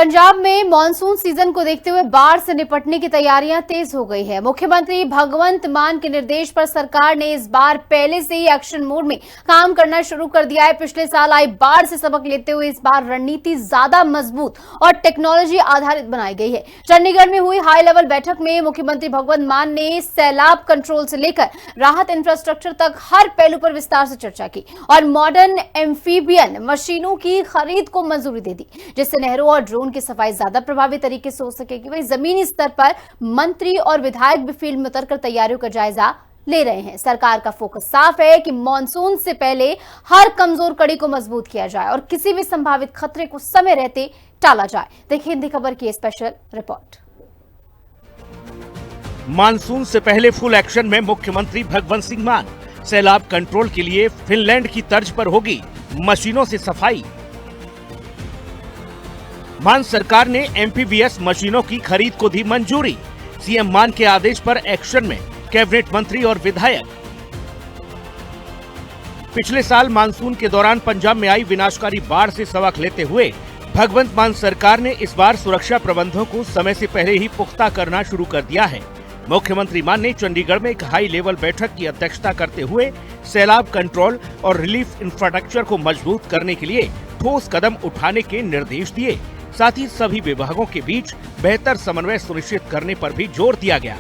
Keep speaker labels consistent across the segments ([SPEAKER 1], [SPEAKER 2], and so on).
[SPEAKER 1] पंजाब में monsoon season को देखते हुए बाढ़ से निपटने की तैयारियां तेज हो गई है। मुख्यमंत्री भगवंत मान के निर्देश पर सरकार ने इस बार पहले से ही एक्शन मोड में काम करना शुरू कर दिया है। पिछले साल आई बाढ़ से सबक लेते हुए इस बार रणनीति ज्यादा मजबूत और टेक्नोलॉजी आधारित बनाई गई है। चंडीगढ़ में हुई हाई लेवल बैठक में मुख्यमंत्री भगवंत मान ने सैलाब कंट्रोल से लेकर राहत इंफ्रास्ट्रक्चर तक हर पहलू पर विस्तार से चर्चा की और मॉडर्न एम्फीबियन मशीनों की खरीद को मंजूरी दे दी, जिससे नहरों और ड्रोन की सफाई ज्यादा प्रभावी तरीके से हो सकेगी। वहीं जमीनी स्तर पर मंत्री और विधायक भी फील्ड में उतरकर तैयारियों का जायजा ले रहे हैं। सरकार का फोकस साफ है कि मॉनसून से पहले हर कमजोर कड़ी को मजबूत किया जाए और किसी भी संभावित खतरे को समय रहते टाला जाए। देखिए हिंदी खबर की स्पेशल रिपोर्ट।
[SPEAKER 2] मानसून से पहले फुल एक्शन में मुख्यमंत्री भगवंत सिंह मान। सैलाब कंट्रोल के लिए फिनलैंड की तर्ज पर होगी मशीनों से सफाई। मान सरकार ने एम्फीबियस मशीनों की खरीद को दी मंजूरी। सीएम मान के आदेश पर एक्शन में कैबिनेट मंत्री और विधायक। पिछले साल मानसून के दौरान पंजाब में आई विनाशकारी बाढ़ से सबक लेते हुए भगवंत मान सरकार ने इस बार सुरक्षा प्रबंधों को समय से पहले ही पुख्ता करना शुरू कर दिया है। मुख्यमंत्री मान ने चंडीगढ़ में एक हाई लेवल बैठक की अध्यक्षता करते हुए सैलाब कंट्रोल और रिलीफ इंफ्रास्ट्रक्चर को मजबूत करने के लिए ठोस कदम उठाने के निर्देश दिए। साथ ही सभी विभागों के बीच बेहतर समन्वय सुनिश्चित करने पर भी जोर दिया गया।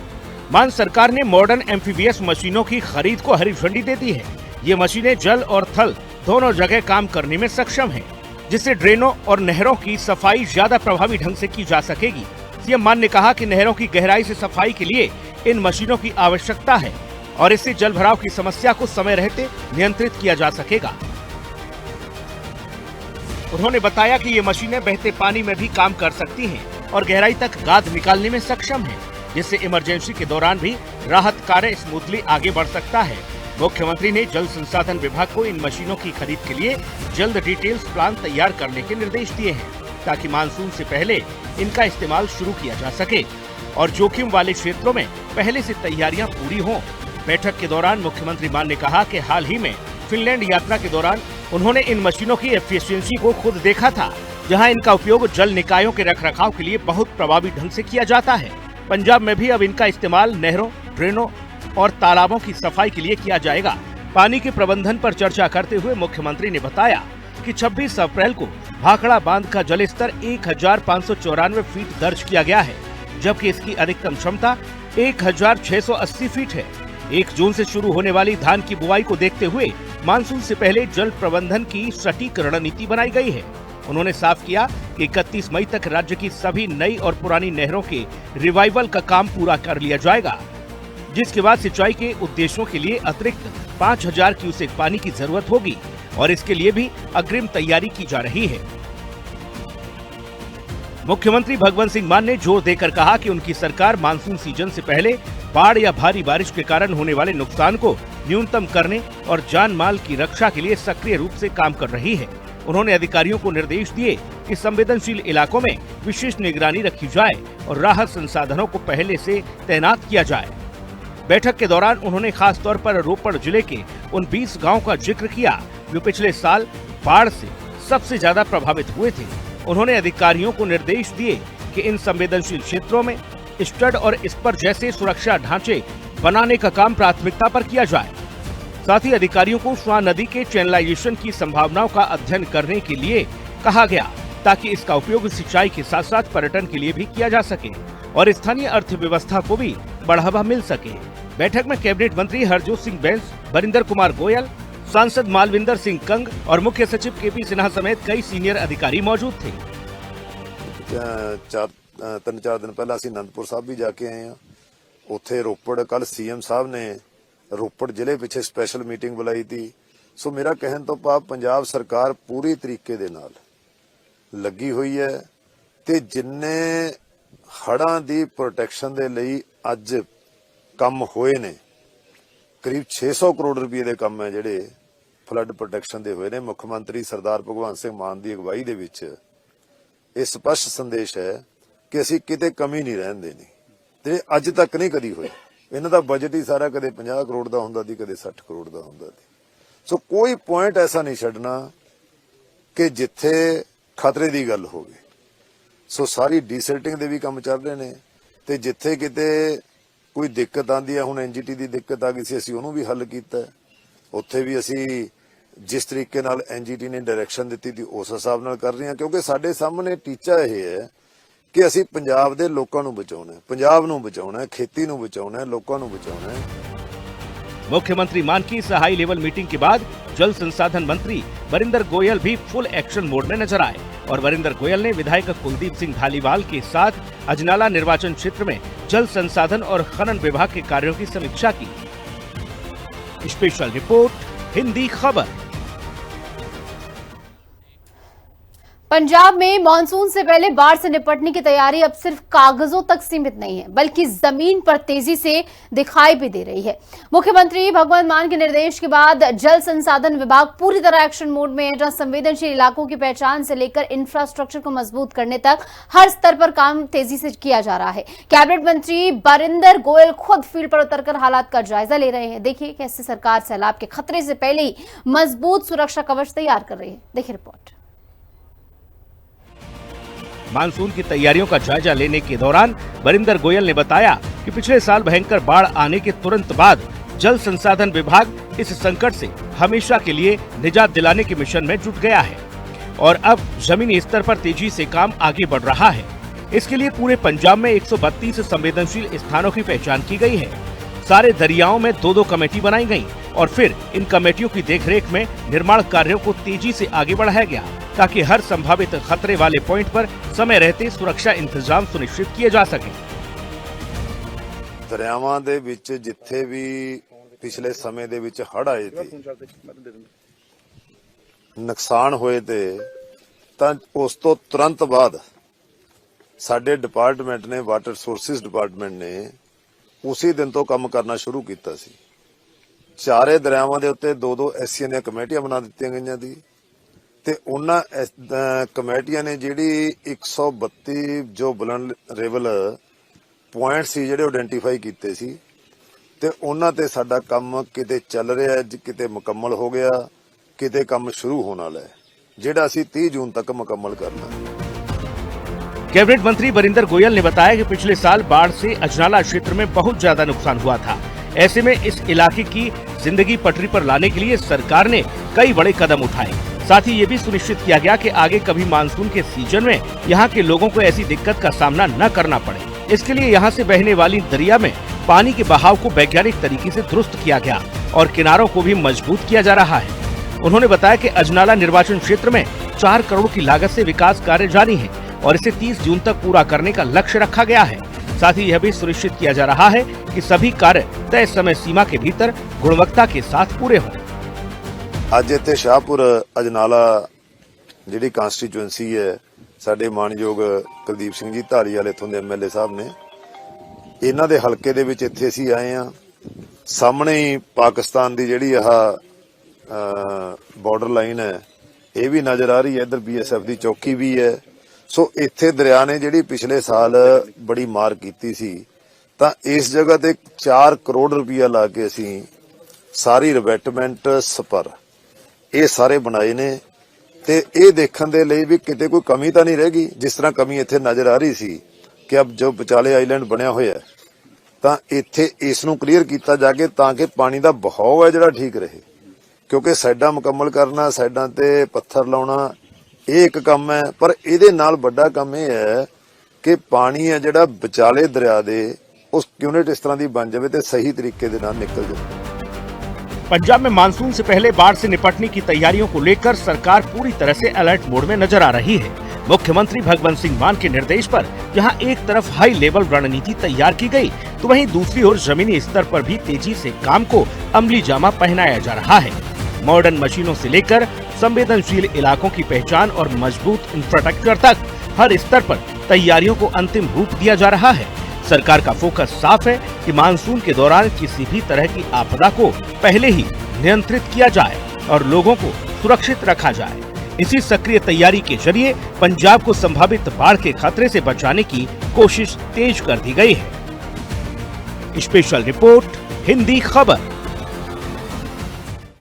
[SPEAKER 2] मान सरकार ने मॉडर्न एम्फीबियस मशीनों की खरीद को हरी झंडी दे दी है। ये मशीनें जल और थल दोनों जगह काम करने में सक्षम हैं, जिससे ड्रेनों और नहरों की सफाई ज्यादा प्रभावी ढंग से की जा सकेगी। सीएम मान ने कहा कि नहरों की गहराई से सफाई के लिए इन मशीनों की आवश्यकता है और इससे जल भराव की समस्या को समय रहते नियंत्रित किया जा सकेगा। उन्होंने बताया कि ये मशीनें बहते पानी में भी काम कर सकती हैं और गहराई तक गाद निकालने में सक्षम हैं, जिससे इमरजेंसी के दौरान भी राहत कार्य स्मूथली आगे बढ़ सकता है। मुख्यमंत्री ने जल संसाधन विभाग को इन मशीनों की खरीद के लिए जल्द डिटेल्स प्लान तैयार करने के निर्देश दिए हैं, ताकि मानसून से पहले इनका इस्तेमाल शुरू किया जा सके और जोखिम वाले क्षेत्रों में पहले से तैयारियां पूरी हों। बैठक के दौरान मुख्यमंत्री मान ने कहा कि हाल ही में फिनलैंड यात्रा के दौरान उन्होंने इन मशीनों की एफिशिएंसी को खुद देखा था, जहां इनका उपयोग जल निकायों के रखरखाव के लिए बहुत प्रभावी ढंग से किया जाता है। पंजाब में भी अब इनका इस्तेमाल नहरों, ड्रेनों और तालाबों की सफाई के लिए किया जाएगा। पानी के प्रबंधन पर चर्चा करते हुए मुख्यमंत्री ने बताया कि 26 अप्रैल को भाखड़ा बांध का जल स्तर 1594 फीट दर्ज किया गया है, जबकि इसकी अधिकतम क्षमता 1680 फीट है। 1 जून से शुरू होने वाली धान की बुआई को देखते हुए मानसून से पहले जल प्रबंधन की सटीक रणनीति बनाई गई है। उन्होंने साफ किया कि 31 मई तक राज्य की सभी नई और पुरानी नहरों के रिवाइवल का काम पूरा कर लिया जाएगा, जिसके बाद सिंचाई के उद्देश्यों के लिए अतिरिक्त 5000 क्यूसेक पानी की जरूरत होगी और इसके लिए भी अग्रिम तैयारी की जा रही है। मुख्यमंत्री भगवंत सिंह मान ने जोर देकर कहा कि उनकी सरकार मानसून सीजन से पहले बाढ़ या भारी बारिश के कारण होने वाले नुकसान को न्यूनतम करने और जान माल की रक्षा के लिए सक्रिय रूप से काम कर रही है। उन्होंने अधिकारियों को निर्देश दिए कि संवेदनशील इलाकों में विशेष निगरानी रखी जाए और राहत संसाधनों को पहले से तैनात किया जाए। बैठक के दौरान उन्होंने खास तौर पर रोपड़ जिले के उन 20 गाँव का जिक्र किया जो पिछले साल बाढ़ से सबसे ज्यादा प्रभावित हुए थे। उन्होंने अधिकारियों को निर्देश दिए कि इन संवेदनशील क्षेत्रों में स्टड और स्पर जैसे सुरक्षा ढांचे बनाने का काम प्राथमिकता पर किया जाए। साथ ही अधिकारियों को स्वां नदी के चैनलाइजेशन की संभावनाओं का अध्ययन करने के लिए कहा गया, ताकि इसका उपयोग सिंचाई के साथ साथ पर्यटन के लिए भी किया जा सके और स्थानीय अर्थव्यवस्था को भी बढ़ावा मिल सके। बैठक में कैबिनेट मंत्री हरजोत सिंह बैंस, बरिंदर कुमार गोयल, सांसद मालविंदर सिंह कंग और मुख्य सचिव केपी सिन्हा समेत कई सीनियर अधिकारी मौजूद थे।
[SPEAKER 3] 3-4 दिन पहला ਅਸੀਂ ਅਨੰਦਪੁਰ ਸਾਹਿਬ ਵੀ ਜਾ ਕੇ ਆਏ ਆ। ਉੱਥੇ ਰੋਪੜ ਕੱਲ ਸੀਐਮ ਸਾਹਿਬ ਨੇ ਰੋਪੜ ਜ਼ਿਲ੍ਹੇ ਪਿੱਛੇ ਸਪੈਸ਼ਲ ਮੀਟਿੰਗ ਬੁਲਾਈ ਸੀ। ਸੋ ਮੇਰਾ ਕਹਿਣ ਤੋਂ ਭਾਵ ਪੰਜਾਬ ਸਰਕਾਰ ਪੂਰੀ ਤਰੀਕੇ ਦੇ ਨਾਲ ਲੱਗੀ ਹੋਈ ਹੈ ਤੇ ਜਿੰਨੇ ਹੜ੍ਹਾਂ ਦੀ ਪ੍ਰੋਟੈਕਸ਼ਨ ਦੇ ਲਈ ਅੱਜ ਕੰਮ ਹੋਏ ਨੇ, ਕਰੀਬ 600 ਕਰੋੜ ਰੁਪਏ ਦੇ ਕੰਮ ਹੈ ਜਿਹੜੇ ਫਲੱਡ ਪ੍ਰੋਟੈਕਸ਼ਨ ਦੇ ਹੋਏ ਨੇ। ਮੁੱਖ ਮੰਤਰੀ ਸਰਦਾਰ ਭਗਵੰਤ ਸਿੰਘ ਮਾਨ ਦੀ ਅਗਵਾਈ ਦੇ ਵਿੱਚ ਇਹ ਸਪਸ਼ਟ ਸੰਦੇਸ਼ ਹੈ ਕਿ ਅਸੀਂ ਕਿਤੇ ਕਮੀ ਨਹੀਂ ਰਹਿਣ ਦੇਣੀ ਤੇ ਅੱਜ ਤੱਕ ਨਹੀਂ ਕਦੀ ਹੋਈ। ਇਹਨਾਂ ਦਾ ਬਜਟ ਹੀ ਸਾਰਾ ਕਦੇ 50 ਕਰੋੜ ਦਾ ਹੁੰਦਾ ਸੀ, ਕਦੇ 60 ਕਰੋੜ ਦਾ ਹੁੰਦਾ ਸੀ। ਸੋ ਕੋਈ ਪੁਆਇੰਟ ਐਸਾ ਨਹੀਂ ਛੱਡਣਾ ਕਿ ਜਿੱਥੇ ਖਤਰੇ ਦੀ ਗੱਲ ਹੋਵੇ। सो सारी ਡੀਸਲਟਿੰਗ ਦੇ ਵੀ ਕੰਮ ਚੱਲ ਰਹੇ ਨੇ ਤੇ ਜਿੱਥੇ ਕਿਤੇ ਕੋਈ ਦਿੱਕਤ ਆਂਦੀ ਹੈ, ਹੁਣ ਐਨਜੀਟੀ ਦੀ ਦਿੱਕਤ ਆ ਗਈ ਸੀ, ਅਸੀਂ ਉਹਨੂੰ ਵੀ ਹੱਲ ਕੀਤਾ। ਉੱਥੇ ਵੀ ਅਸੀਂ ਜਿਸ ਤਰੀਕੇ ਨਾਲ ਐਨਜੀਟੀ ਨੇ ਡਾਇਰੈਕਸ਼ਨ ਦਿੱਤੀ ਸੀ ਉਸ ਹਿਸਾਬ ਨਾਲ ਕਰ ਰਹੇ ਹਾਂ, ਕਿਉਂਕਿ ਸਾਡੇ ਸਾਹਮਣੇ ਟੀਚਾ ਇਹ ਹੈ ਕਿ ਅਸੀਂ ਪੰਜਾਬ ਦੇ ਲੋਕਾਂ ਨੂੰ ਬਚਾਉਣਾ ਹੈ, ਪੰਜਾਬ ਨੂੰ ਬਚਾਉਣਾ ਹੈ, खेती ਨੂੰ ਬਚਾਉਣਾ ਹੈ, ਲੋਕਾਂ ਨੂੰ ਬਚਾਉਣਾ है।
[SPEAKER 2] मुख्यमंत्री मान की इस हाई लेवल मीटिंग के बाद जल संसाधन मंत्री वरिंदर गोयल भी फुल एक्शन मोड में नजर आए और वरिंदर गोयल ने विधायक कुलदीप सिंह धालीवाल के साथ अजनाला निर्वाचन क्षेत्र में जल संसाधन और खनन विभाग के कार्यों की समीक्षा की। स्पेशल रिपोर्ट, हिंदी खबर।
[SPEAKER 1] पंजाब में मानसून से पहले बाढ़ से निपटने की तैयारी अब सिर्फ कागजों तक सीमित नहीं है, बल्कि जमीन पर तेजी से दिखाई भी दे रही है। मुख्यमंत्री भगवंत मान के निर्देश के बाद जल संसाधन विभाग पूरी तरह एक्शन मोड में है, जहां संवेदनशील इलाकों की पहचान से लेकर इंफ्रास्ट्रक्चर को मजबूत करने तक हर स्तर पर काम तेजी से किया जा रहा है। कैबिनेट मंत्री वरिंदर गोयल खुद फील्ड पर उतरकर हालात का जायजा ले रहे हैं। देखिए कैसे सरकार सैलाब के खतरे से पहले ही मजबूत सुरक्षा कवच तैयार कर रही है। देखिए रिपोर्ट।
[SPEAKER 2] मानसून की तैयारियों का जायजा लेने के दौरान वरिंदर गोयल ने बताया कि पिछले साल भयंकर बाढ़ आने के तुरंत बाद जल संसाधन विभाग इस संकट से हमेशा के लिए निजात दिलाने के मिशन में जुट गया है और अब जमीनी स्तर पर तेजी से काम आगे बढ़ रहा है। इसके लिए पूरे पंजाब में 132 संवेदनशील स्थानों की पहचान की गई है। सारे दरियाओं में 2-2 कमेटी बनाई गई और फिर इन कमेटियों की देखरेख में निर्माण कार्यों को तेजी से आगे बढ़ाया गया ताकि हर संभावित खतरे वाले पॉइंट पर समय रहते सुरक्षा इंतजाम सुनिश्चित किए जा सके।
[SPEAKER 3] ਦਰਿਆਵਾਂ ਦੇ ਵਿੱਚ ਜਿੱਥੇ ਵੀ ਪਿਛਲੇ ਸਮੇਂ ਦੇ ਵਿੱਚ ਹੜ੍ਹ ਆਏ ਤੇ ਨੁਕਸਾਨ ਹੋਏ ਤੇ ਤਾਂ ਉਸ ਤੋਂ ਤੁਰੰਤ ਬਾਅਦ ਸਾਡੇ ਡਿਪਾਰਟਮੈਂਟ ਨੇ, ਵਾਟਰ ਰਿਸੋਰਸਿਸ ਡਿਪਾਰਟਮੈਂਟ ਨੇ ਉਸੇ ਦਿਨ ਤੋਂ ਕੰਮ ਕਰਨਾ ਸ਼ੁਰੂ ਕੀਤਾ ਸੀ। ਚਾਰੇ ਦਰਿਆਵਾਂ ਦੇ ਉੱਤੇ 2-2 ਐਸਸੀਆਂ ਦੀਆਂ ਕਮੇਟੀਆਂ ਬਣਾ ਦਿੱਤੀਆਂ ਗਈਆਂ ਸੀ ਤੇ ਉਹਨਾਂ ਕਮੇਟੀਆਂ ਨੇ ਜਿਹੜੀ 132 ਜੋ ਵਲਨਰੇਬਲ ਪੁਆਇੰਟ ਸੀ ਜਿਹੜੇ ਆਇਡੈਂਟੀਫਾਈ ਕੀਤੇ ਸੀ ਤੇ ਉਹਨਾਂ ਤੇ ਸਾਡਾ ਕੰਮ ਕਿਤੇ ਚੱਲ ਰਿਹਾ, ਕਿਤੇ ਮੁਕੰਮਲ ਹੋ ਗਿਆ, ਕਿਤੇ ਕੰਮ ਸ਼ੁਰੂ ਹੋਣ ਵਾਲਾ ਹੈ, ਜਿਹੜਾ ਅਸੀਂ 30 ਜੂਨ तक मुकम्मल करना है।
[SPEAKER 2] कैबिनेट मंत्री वरिंदर गोयल ने बताया कि पिछले साल बाढ़ से अजनाला क्षेत्र में बहुत ज्यादा नुकसान हुआ था। ऐसे में इस इलाके की जिंदगी पटरी पर लाने के लिए सरकार ने कई बड़े कदम उठाए। साथ ही ये भी सुनिश्चित किया गया कि आगे कभी मानसून के सीजन में यहाँ के लोगों को ऐसी दिक्कत का सामना न करना पड़े। इसके लिए यहाँ से बहने वाली दरिया में पानी के बहाव को वैज्ञानिक तरीके से दुरुस्त किया गया और किनारों को भी मजबूत किया जा रहा है। उन्होंने बताया कि अजनाला निर्वाचन क्षेत्र में 4 करोड़ की लागत से विकास कार्य जारी है और इसे 30 जून तक पूरा करने का लक्ष्य रखा गया है। साथ ही यह भी सुनिश्चित किया जा रहा है कि सभी कार्य तय समय सीमा के भीतर गुणवत्ता के साथ पूरे हों।
[SPEAKER 3] ਅੱਜ ਇੱਥੇ ਸ਼ਾਹਪੁਰ ਅਜਨਾਲਾ ਜਿਹੜੀ ਕਾਂਸਟੀਚੁਐਂਸੀ ਹੈ, ਸਾਡੇ ਮਾਨਯੋਗ ਕੁਲਦੀਪ ਸਿੰਘ ਜੀ ਧਾਲੀਵਾਲ ਇੱਥੋਂ ਦੇ ਐਮਐਲਏ ਸਾਹਿਬ ਨੇ, ਇਹਨਾਂ ਦੇ ਹਲਕੇ ਦੇ ਵਿੱਚ ਇੱਥੇ ਅਸੀਂ ਆਏ ਆ। ਸਾਹਮਣੇ ਹੀ ਪਾਕਿਸਤਾਨ ਦੀ ਜਿਹੜੀ ਆਹ ਬਾਰਡਰ ਲਾਈਨ ਹੈ ਇਹ ਵੀ ਨਜ਼ਰ ਆ ਰਹੀ ਹੈ, ਇੱਧਰ ਬੀਐਸਐਫ ਦੀ ਚੌਕੀ ਵੀ ਹੈ। ਸੋ ਇੱਥੇ ਦਰਿਆ ਨੇ ਜਿਹੜੀ ਪਿਛਲੇ ਸਾਲ ਬੜੀ ਮਾਰ ਕੀਤੀ ਸੀ ਤਾਂ ਇਸ ਜਗ੍ਹਾ ਤੇ 4 ਕਰੋੜ ਰੁਪਇਆ ਲਾ ਕੇ ਅਸੀਂ ਸਾਰੀ ਰਿਵੈਟਮੈਂਟ ਸਪਰ ਇਹ ਸਾਰੇ ਬਣਾਏ ਨੇ ਤੇ ਇਹ ਦੇਖਣ ਦੇ ਲਈ ਵੀ ਕਿਤੇ ਕੋਈ ਕਮੀ ਤਾਂ ਨਹੀਂ ਰਹਿ ਗਈ। ਜਿਸ ਤਰ੍ਹਾਂ ਕਮੀ ਇੱਥੇ ਨਜ਼ਰ ਆ ਰਹੀ ਸੀ ਕਿ ਅਬ ਜੋ ਵਿਚਾਲੇ ਆਈਲੈਂਡ ਬਣਿਆ ਹੋਇਆ ਤਾਂ ਇੱਥੇ ਇਸ ਨੂੰ ਕਲੀਅਰ ਕੀਤਾ ਜਾਗੇ ਤਾਂ ਕਿ ਪਾਣੀ ਦਾ ਬਹਾਅ ਹੈ ਜਿਹੜਾ ਠੀਕ ਰਹੇ, ਕਿਉਂਕਿ ਸਾਈਡਾਂ ਮੁਕੰਮਲ ਕਰਨਾ, ਸਾਈਡਾਂ ਤੇ ਪੱਥਰ ਲਾਉਣਾ ਇਹ ਇੱਕ ਕੰਮ ਹੈ, ਪਰ ਇਹਦੇ ਨਾਲ ਵੱਡਾ ਕੰਮ ਇਹ ਹੈ ਕਿ ਪਾਣੀ ਹੈ ਜਿਹੜਾ ਵਿਚਾਲੇ ਦਰਿਆ ਦੇ ਉਸ ਯੂਨਿਟ ਇਸ ਤਰ੍ਹਾਂ ਦੀ ਬਣ ਜਾਵੇ ਤੇ ਸਹੀ ਤਰੀਕੇ ਦੇ ਨਾਲ ਨਿਕਲ ਜਾਵੇ।
[SPEAKER 2] पंजाब में मानसून से पहले बाढ़ से निपटने की तैयारियों को लेकर सरकार पूरी तरह से अलर्ट मोड में नजर आ रही है। मुख्यमंत्री भगवंत सिंह मान के निर्देश पर जहां एक तरफ हाई लेवल रणनीति तैयार की गई तो वहीं दूसरी ओर जमीनी स्तर पर भी तेजी से काम को अमली जामा पहनाया जा रहा है। मॉडर्न मशीनों से लेकर संवेदनशील इलाकों की पहचान और मजबूत इंफ्रास्ट्रक्चर तक हर स्तर पर तैयारियों को अंतिम रूप दिया जा रहा है। सरकार का फोकस साफ है कि मानसून के दौरान किसी भी तरह की आपदा को पहले ही नियंत्रित किया जाए और लोगों को सुरक्षित रखा जाए। इसी सक्रिय तैयारी के जरिए पंजाब को संभावित बाढ़ के खतरे से बचाने की कोशिश तेज कर दी गई है। स्पेशल रिपोर्ट, हिंदी खबर।